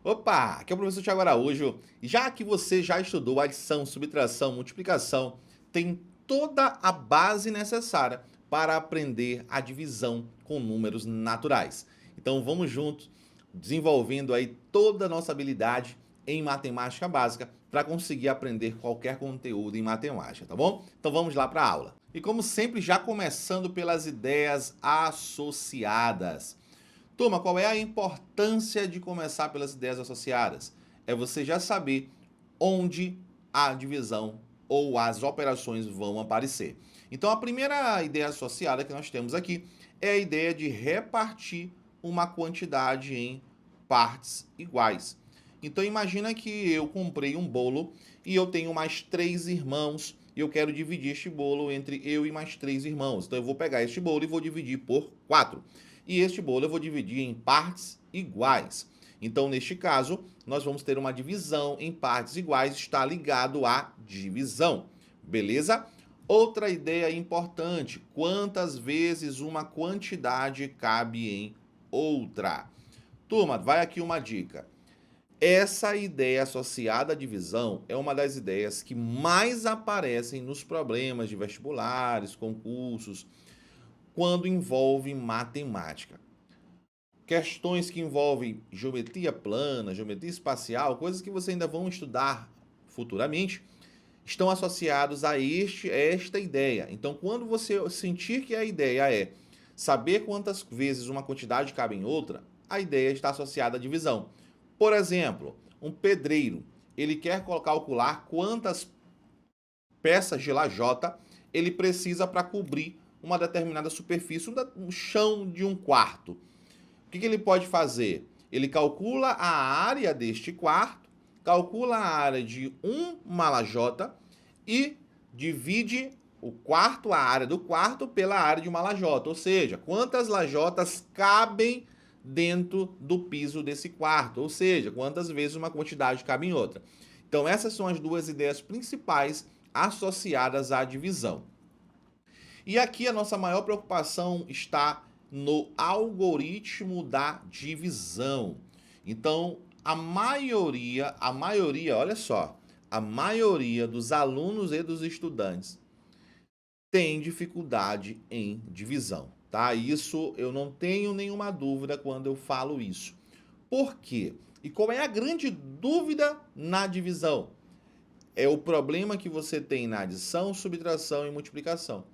Opa, aqui é o professor Thiago Araújo. Já que você já estudou adição, subtração, multiplicação, tem toda a base necessária para aprender a divisão com números naturais. Então vamos juntos desenvolvendo aí toda a nossa habilidade em matemática básica para conseguir aprender qualquer conteúdo em matemática, tá bom? Então vamos lá para a aula. E como sempre, já começando pelas ideias associadas. Turma, qual é a importância de começar pelas ideias associadas? É você já saber onde a divisão ou as operações vão aparecer. Então, a primeira ideia associada que nós temos aqui é a ideia de repartir uma quantidade em partes iguais. Então, imagina que eu comprei um bolo e eu tenho mais 3 irmãos e eu quero dividir este bolo entre eu e mais 3 irmãos. Então, eu vou pegar este bolo e vou dividir por 4. E este bolo eu vou dividir em partes iguais. Então, neste caso, nós vamos ter uma divisão em partes iguais, está ligado à divisão. Beleza? Outra ideia importante: quantas vezes uma quantidade cabe em outra? Turma, vai aqui uma dica. Essa ideia associada à divisão é uma das ideias que mais aparecem nos problemas de vestibulares, concursos, quando envolve matemática. Questões que envolvem geometria plana, geometria espacial, coisas que você ainda vão estudar futuramente, estão associados a esta ideia. Então, quando você sentir que a ideia é saber quantas vezes uma quantidade cabe em outra, a ideia está associada à divisão. Por exemplo, um pedreiro, ele quer calcular quantas peças de lajota ele precisa para cobrir uma determinada superfície, um chão de um quarto. O que ele pode fazer? Ele calcula a área deste quarto, calcula a área de uma lajota e divide o quarto, a área do quarto, pela área de uma lajota. Ou seja, quantas lajotas cabem dentro do piso desse quarto. Ou seja, quantas vezes uma quantidade cabe em outra. Então, essas são as duas ideias principais associadas à divisão. E aqui a nossa maior preocupação está no algoritmo da divisão. Então, olha só, a maioria dos alunos e dos estudantes tem dificuldade em divisão, tá? Isso eu não tenho nenhuma dúvida quando eu falo isso. Por quê? E qual é a grande dúvida na divisão? É o problema que você tem na adição, subtração e multiplicação.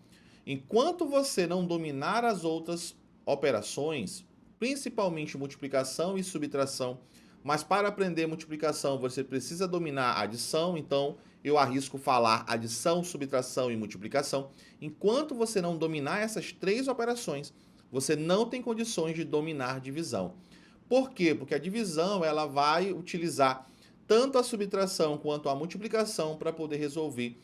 Enquanto você não dominar as outras operações, principalmente multiplicação e subtração, mas para aprender multiplicação você precisa dominar a adição, então eu arrisco falar adição, subtração e multiplicação. Enquanto você não dominar essas 3 operações, você não tem condições de dominar divisão. Por quê? Porque a divisão ela vai utilizar tanto a subtração quanto a multiplicação para poder resolver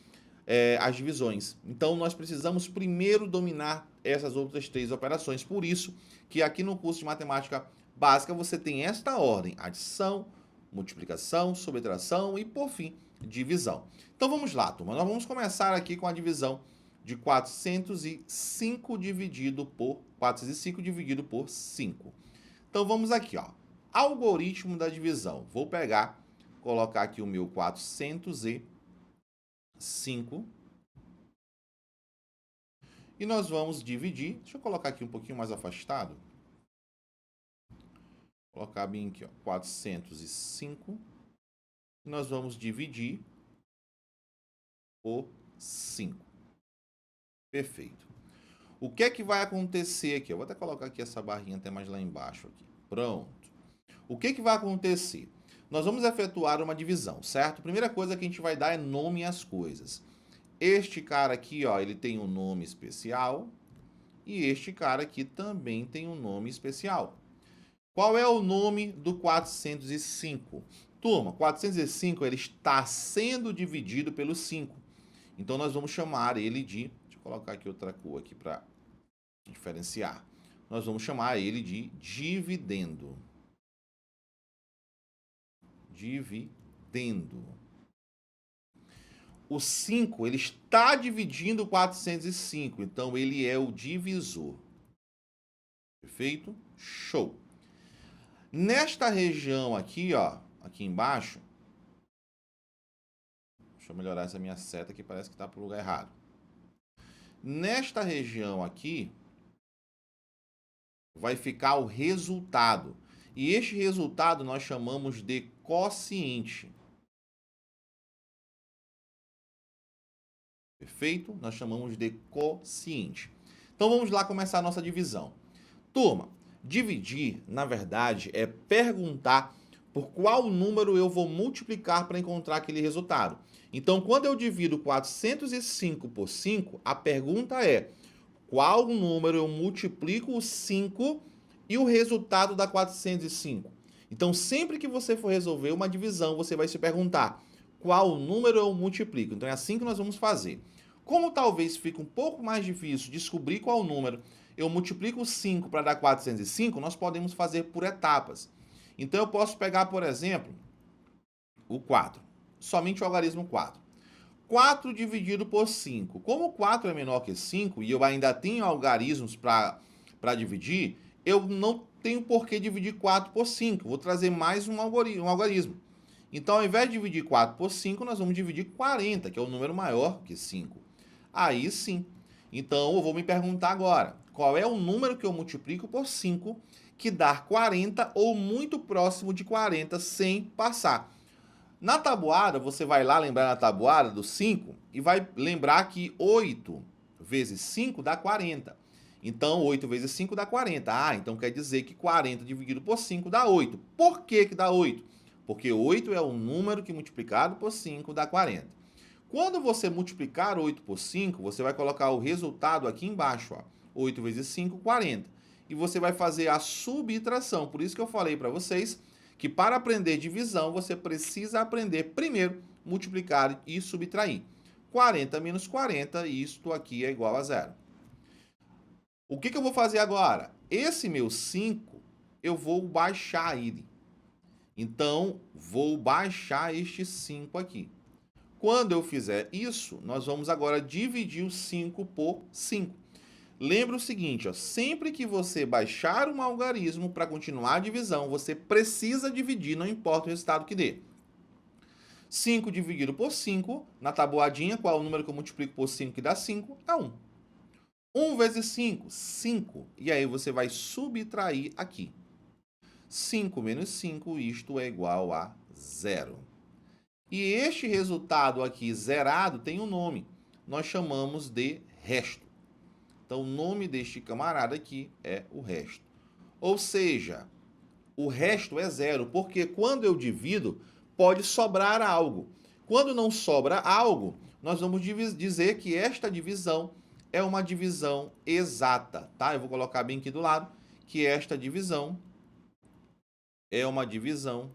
as divisões. Então, nós precisamos primeiro dominar essas outras 3 operações. Por isso que aqui no curso de matemática básica você tem esta ordem: adição, multiplicação, subtração e, por fim, divisão. Então, vamos lá, turma. Nós vamos começar aqui com a divisão de 405 dividido por 5. Então, vamos aqui, ó. Algoritmo da divisão. Vou colocar aqui o meu 405 e nós vamos dividir. Deixa eu colocar aqui um pouquinho mais afastado. Vou colocar bem aqui, ó, 405. E nós vamos dividir por 5. Perfeito. O que é que vai acontecer aqui? Eu vou até colocar aqui essa barrinha até mais lá embaixo aqui. Pronto. O que vai acontecer? Nós vamos efetuar uma divisão, certo? Primeira coisa que a gente vai dar é nome às coisas. Este cara aqui, ó, ele tem um nome especial. E este cara aqui também tem um nome especial. Qual é o nome do 405? Turma, 405 ele está sendo dividido pelo 5. Então, nós vamos chamar ele de... Deixa eu colocar aqui outra cor aqui para diferenciar. Nós vamos chamar ele de dividendo. Dividendo. O 5, ele está dividindo 405, então ele é o divisor. Perfeito? Show. Nesta região aqui, ó, aqui embaixo, deixa eu melhorar essa minha seta que parece que está para o lugar errado. Nesta região aqui, vai ficar o resultado. E este resultado nós chamamos de quociente. Perfeito? Nós chamamos de quociente. Então vamos lá começar a nossa divisão. Turma, dividir, na verdade, é perguntar por qual número eu vou multiplicar para encontrar aquele resultado. Então, quando eu divido 405 por 5, a pergunta é: qual número eu multiplico o 5 e o resultado dá 405? Então, sempre que você for resolver uma divisão, você vai se perguntar: qual número eu multiplico? Então, é assim que nós vamos fazer. Como talvez fique um pouco mais difícil descobrir qual número eu multiplico 5 para dar 405, nós podemos fazer por etapas. Então, eu posso pegar, por exemplo, o 4, somente o algarismo 4. 4 dividido por 5. Como 4 é menor que 5 e eu ainda tenho algarismos para dividir, eu não tenho por que dividir 4 por 5. Vou trazer mais um algarismo. Então, ao invés de dividir 4 por 5, nós vamos dividir 40, que é um número maior que 5. Aí sim. Então, eu vou me perguntar agora, qual é o número que eu multiplico por 5 que dá 40 ou muito próximo de 40 sem passar? Na tabuada, você vai lá lembrar na tabuada do 5 e vai lembrar que 8 vezes 5 dá 40. Então, 8 vezes 5 dá 40. Ah, então quer dizer que 40 dividido por 5 dá 8. Por que que dá 8? Porque 8 é o número que multiplicado por 5 dá 40. Quando você multiplicar 8 por 5, você vai colocar o resultado aqui embaixo. Ó. 8 vezes 5, 40. E você vai fazer a subtração. Por isso que eu falei para vocês que para aprender divisão, você precisa aprender primeiro multiplicar e subtrair. 40 menos 40, isto aqui é igual a zero. O que eu vou fazer agora? Esse meu 5, eu vou baixar ele. Então, vou baixar este 5 aqui. Quando eu fizer isso, nós vamos agora dividir o 5 por 5. Lembra o seguinte, ó, sempre que você baixar um algarismo para continuar a divisão, você precisa dividir, não importa o resultado que dê. 5 dividido por 5, na tabuadinha, qual é o número que eu multiplico por 5 que dá 5? É 1. 1 vezes 5, 5. E aí você vai subtrair aqui. 5 menos 5, isto é igual a 0. E este resultado aqui, zerado, tem um nome. Nós chamamos de resto. Então, o nome deste camarada aqui é o resto. Ou seja, o resto é zero, porque quando eu divido, pode sobrar algo. Quando não sobra algo, nós vamos dizer que esta divisão é uma divisão exata, tá? Eu vou colocar bem aqui do lado, que esta divisão é uma divisão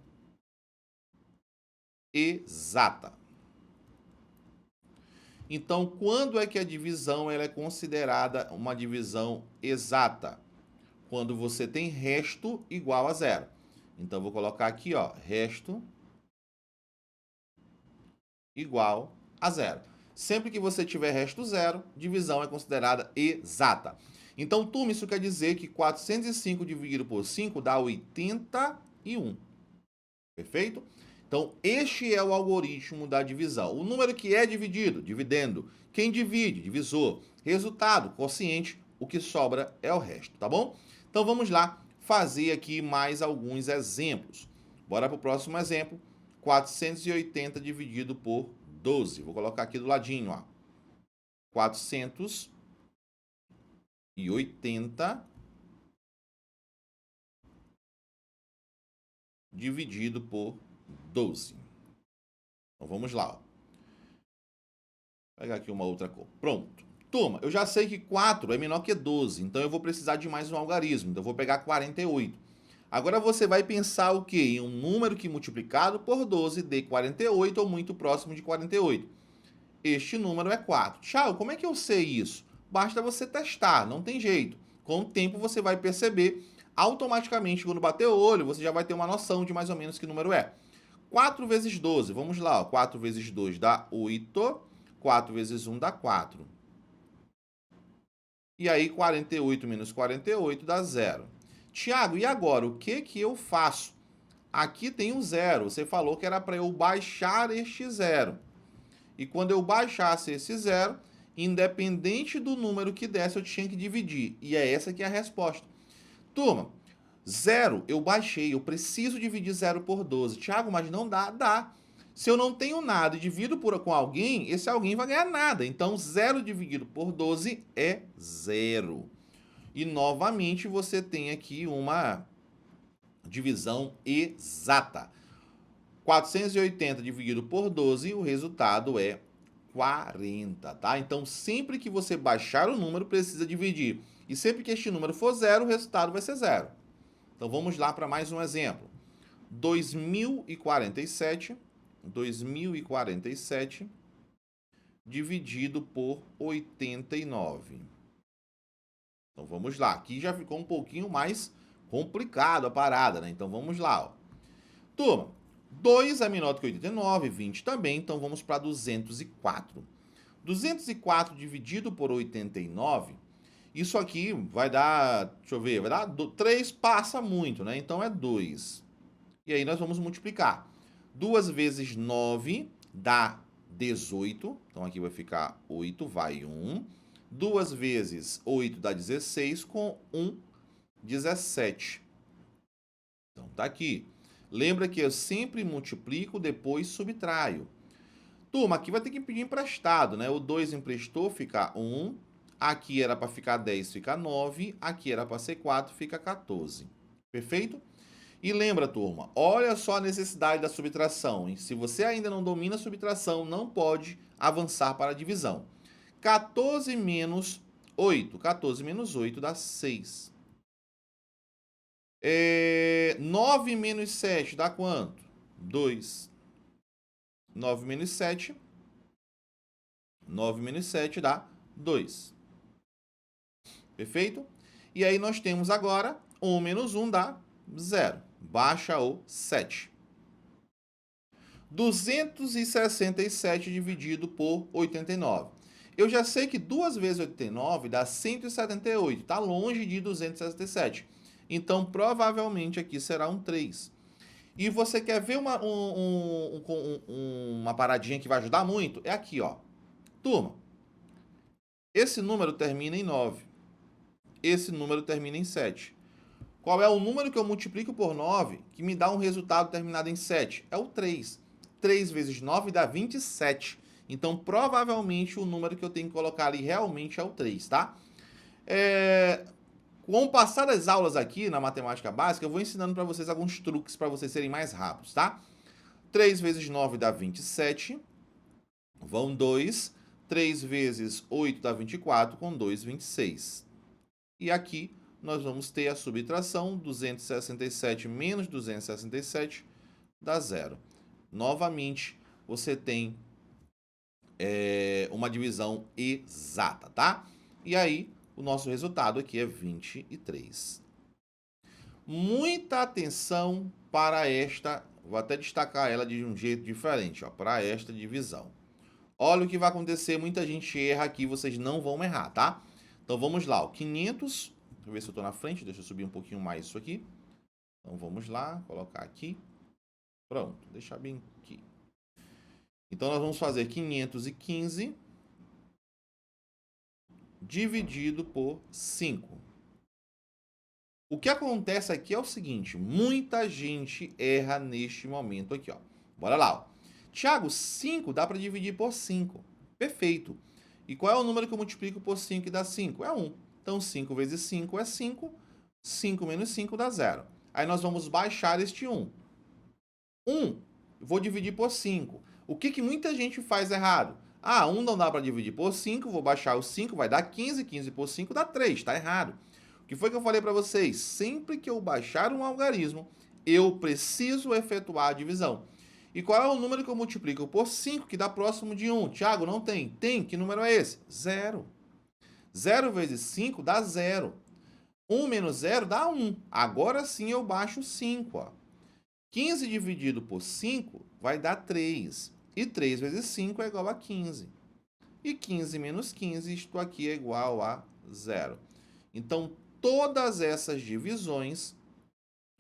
exata. Então, quando é que a divisão ela é considerada uma divisão exata? Quando você tem resto igual a zero. Então, eu vou colocar aqui, ó, resto igual a zero. Sempre que você tiver resto zero, divisão é considerada exata. Então, turma, isso quer dizer que 405 dividido por 5 dá 81. Perfeito? Então, este é o algoritmo da divisão. O número que é dividido, dividendo. Quem divide, divisor. Resultado, quociente. O que sobra é o resto, tá bom? Então, vamos lá fazer aqui mais alguns exemplos. Bora para o próximo exemplo. 480 dividido por 12. Vou colocar aqui do ladinho, ó. 480 dividido por 12. Então, vamos lá. Ó. Vou pegar aqui uma outra cor. Pronto. Turma, eu já sei que 4 é menor que 12, então eu vou precisar de mais um algarismo. Então, eu vou pegar 48. Agora, você vai pensar o quê? Em um número que multiplicado por 12 dê 48 ou muito próximo de 48. Este número é 4. Tchau, como é que eu sei isso? Basta você testar, não tem jeito. Com o tempo, você vai perceber automaticamente, quando bater o olho, você já vai ter uma noção de mais ou menos que número é. 4 vezes 12, vamos lá, ó. 4 vezes 2 dá 8, 4 vezes 1 dá 4. E aí, 48 menos 48 dá 0. Tiago, e agora? O que que eu faço? Aqui tem um zero. Você falou que era para eu baixar este zero. E quando eu baixasse esse zero, independente do número que desse, eu tinha que dividir. E é essa que é a resposta. Turma, zero eu baixei, eu preciso dividir zero por 12. Tiago, mas não dá? Dá. Se eu não tenho nada e divido com alguém, esse alguém vai ganhar nada. Então, zero dividido por 12 é zero. E, novamente, você tem aqui uma divisão exata. 480 dividido por 12, o resultado é 40, tá? Então, sempre que você baixar o número, precisa dividir. E sempre que este número for zero, o resultado vai ser zero. Então, vamos lá para mais um exemplo. 2047 dividido por 89. Então, vamos lá. Aqui já ficou um pouquinho mais complicado a parada, né? Então, vamos lá, ó. Turma, 2 é menor do que 89, 20 também, então vamos para 204. 204 dividido por 89, isso aqui vai dar, deixa eu ver, vai dar 3, passa muito, né? Então é 2. E aí nós vamos multiplicar. 2 vezes 9 dá 18, então aqui vai ficar 8, vai 1. 2 vezes 8 dá 16, com 1, 17. Então tá aqui. Lembra que eu sempre multiplico, depois subtraio. Turma, aqui vai ter que pedir emprestado, né? O 2 emprestou, fica 1. Aqui era para ficar 10, fica 9. Aqui era para ser 4, fica 14. Perfeito? E lembra, turma, olha só a necessidade da subtração, hein? Se você ainda não domina a subtração, não pode avançar para a divisão. 14 menos 8. 14 menos 8 dá 6. 9 menos 7 dá quanto? 2. 9 menos 7. 9 menos 7 dá 2. Perfeito? E aí nós temos agora 1 menos 1 dá 0. Baixa o 7. 267 dividido por 89. Eu já sei que 2 vezes 89 dá 178. Está longe de 267. Então, provavelmente aqui será um 3. E você quer ver uma paradinha que vai ajudar muito? É aqui, ó. Turma, esse número termina em 9. Esse número termina em 7. Qual é o número que eu multiplico por 9 que me dá um resultado terminado em 7? É o 3. 3 vezes 9 dá 27. Então, provavelmente, o número que eu tenho que colocar ali realmente é o 3, tá? Com o passar das aulas aqui na matemática básica, eu vou ensinando para vocês alguns truques para vocês serem mais rápidos, tá? 3 vezes 9 dá 27. Vão 2. 3 vezes 8 dá 24, com 2, 26. E aqui nós vamos ter a subtração, 267 menos 267 dá 0. Novamente, você tem uma divisão exata, tá? E aí, o nosso resultado aqui é 23. Muita atenção para esta, vou até destacar ela de um jeito diferente, ó, para esta divisão. Olha o que vai acontecer, muita gente erra aqui, vocês não vão errar, tá? Então vamos lá, o 500, deixa eu ver se eu estou na frente, deixa eu subir um pouquinho mais isso aqui. Então vamos lá, colocar aqui. Pronto, deixar bem aqui. Então nós vamos fazer 515 dividido por 5. O que acontece aqui é o seguinte, muita gente erra neste momento aqui, ó. Bora lá, ó. Tiago, 5 dá para dividir por 5. Perfeito. E qual é o número que eu multiplico por 5 e dá 5? É 1. Então, 5 vezes 5 é 5. 5 menos 5 dá 0. Aí nós vamos baixar este 1. 1, vou dividir por 5. O que muita gente faz errado? 1 não dá para dividir por 5, vou baixar o 5, vai dar 15. 15 por 5 dá 3, tá errado. O que foi que eu falei para vocês? Sempre que eu baixar um algarismo, eu preciso efetuar a divisão. E qual é o número que eu multiplico por 5 que dá próximo de 1? Tiago, não tem. Tem. Que número é esse? 0. 0 vezes 5 dá 0. 1 menos 0 dá 1. Agora sim eu baixo 5. Ó. 15 dividido por 5 vai dar 3. E 3 vezes 5 é igual a 15. E 15 menos 15, isto aqui é igual a 0. Então, todas essas divisões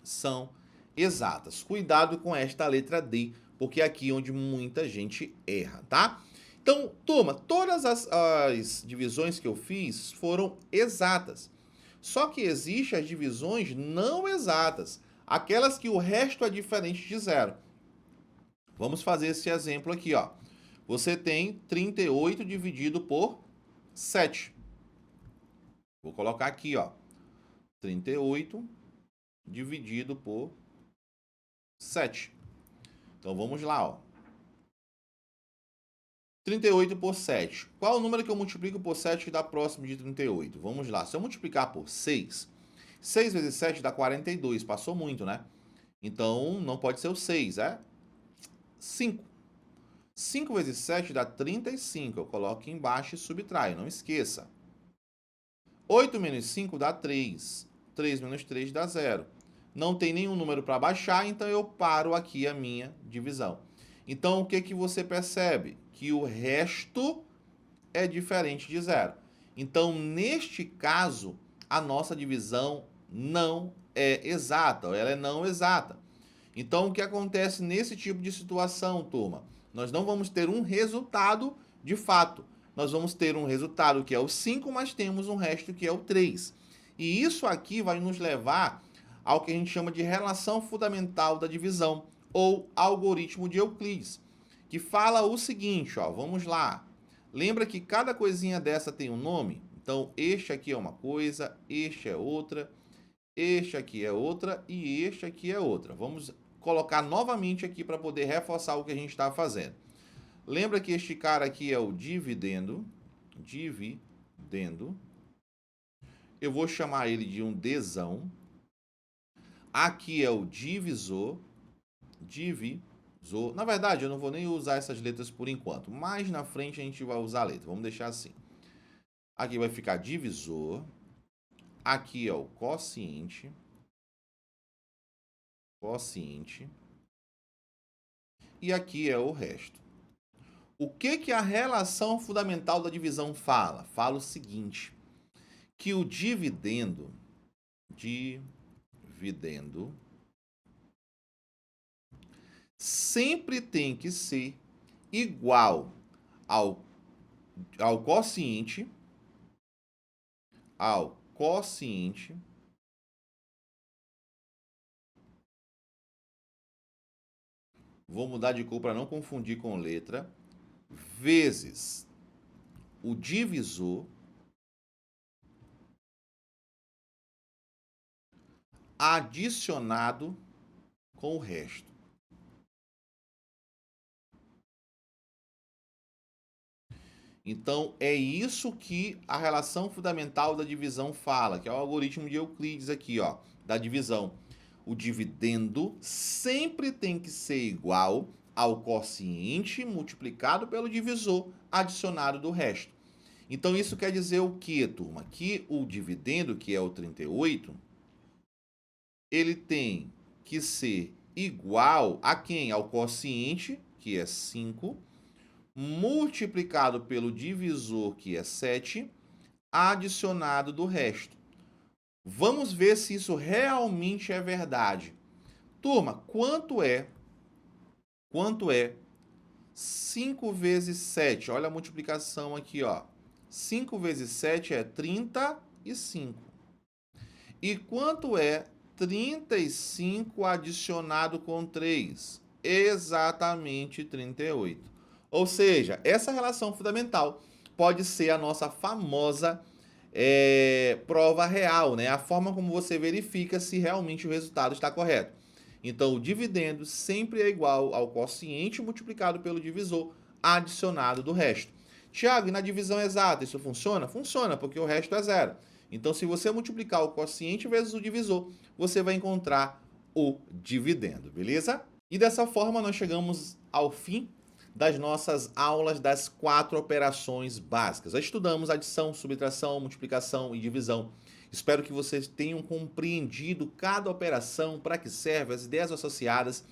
são exatas. Cuidado com esta letra D, porque é aqui onde muita gente erra, tá? Então, turma, todas as divisões que eu fiz foram exatas. Só que existem as divisões não exatas, aquelas que o resto é diferente de zero. Vamos fazer esse exemplo aqui, ó. Você tem 38 dividido por 7. Vou colocar aqui, ó. 38 dividido por 7. Então, vamos lá, ó. 38 por 7. Qual o número que eu multiplico por 7 que dá próximo de 38? Vamos lá. Se eu multiplicar por 6, 6 vezes 7 dá 42. Passou muito, né? Então, não pode ser o 6, é 5. 5 vezes 7 dá 35. Eu coloco aqui embaixo e subtraio, não esqueça. 8 menos 5 dá 3. 3 menos 3 dá 0. Não tem nenhum número para baixar, então eu paro aqui a minha divisão. Então, o que que você percebe? Que o resto é diferente de zero. Então, neste caso, a nossa divisão não é exata, ela é não exata. Então, o que acontece nesse tipo de situação, turma? Nós não vamos ter um resultado de fato. Nós vamos ter um resultado que é o 5, mas temos um resto que é o 3. E isso aqui vai nos levar ao que a gente chama de relação fundamental da divisão, ou algoritmo de Euclides, que fala o seguinte, ó, vamos lá. Lembra que cada coisinha dessa tem um nome? Então, este aqui é uma coisa, este é outra, este aqui é outra e este aqui é outra. Vamos colocar novamente aqui para poder reforçar o que a gente está fazendo. Lembra que este cara aqui é o dividendo. Eu vou chamar ele de um Dzão. Aqui é o divisor. Na verdade, eu não vou nem usar essas letras por enquanto. Mais na frente a gente vai usar a letra. Vamos deixar assim. Aqui vai ficar divisor. Aqui é o quociente. E aqui é o resto. O que a relação fundamental da divisão fala? Fala o seguinte, que o dividendo sempre tem que ser igual ao quociente, vou mudar de cor para não confundir com letra, vezes o divisor adicionado com o resto. Então, é isso que a relação fundamental da divisão fala, que é o algoritmo de Euclides aqui, ó, da divisão. O dividendo sempre tem que ser igual ao quociente multiplicado pelo divisor adicionado do resto. Então, isso quer dizer o quê, turma? Que o dividendo, que é o 38, ele tem que ser igual a quem? Ao quociente, que é 5, multiplicado pelo divisor, que é 7, adicionado do resto. Vamos ver se isso realmente é verdade. Turma, quanto é 5 vezes 7? Olha a multiplicação aqui, ó. 5 vezes 7 é 35. E quanto é 35 adicionado com 3? Exatamente 38. Ou seja, essa relação fundamental pode ser a nossa famosa prova real, né? A forma como você verifica se realmente o resultado está correto. Então, o dividendo sempre é igual ao quociente multiplicado pelo divisor adicionado do resto. Tiago, e na divisão exata isso funciona? Funciona, porque o resto é zero. Então, se você multiplicar o quociente vezes o divisor, você vai encontrar o dividendo, beleza? E dessa forma, nós chegamos ao fim das nossas aulas das 4 operações básicas. Já estudamos adição, subtração, multiplicação e divisão. Espero que vocês tenham compreendido cada operação, para que serve, as ideias associadas.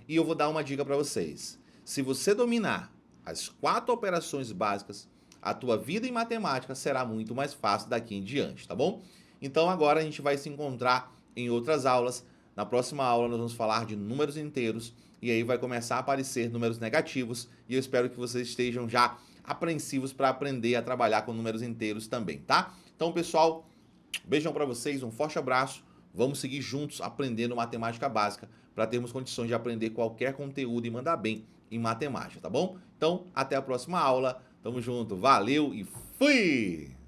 E eu vou dar uma dica para vocês. Se você dominar as 4 operações básicas, a tua vida em matemática será muito mais fácil daqui em diante, tá bom? Então agora a gente vai se encontrar em outras aulas. Na próxima aula nós vamos falar de números inteiros e aí vai começar a aparecer números negativos e eu espero que vocês estejam já apreensivos para aprender a trabalhar com números inteiros também, tá? Então, pessoal, beijão para vocês, um forte abraço. Vamos seguir juntos aprendendo matemática básica para termos condições de aprender qualquer conteúdo e mandar bem em matemática, tá bom? Então, até a próxima aula. Tamo junto, valeu e fui!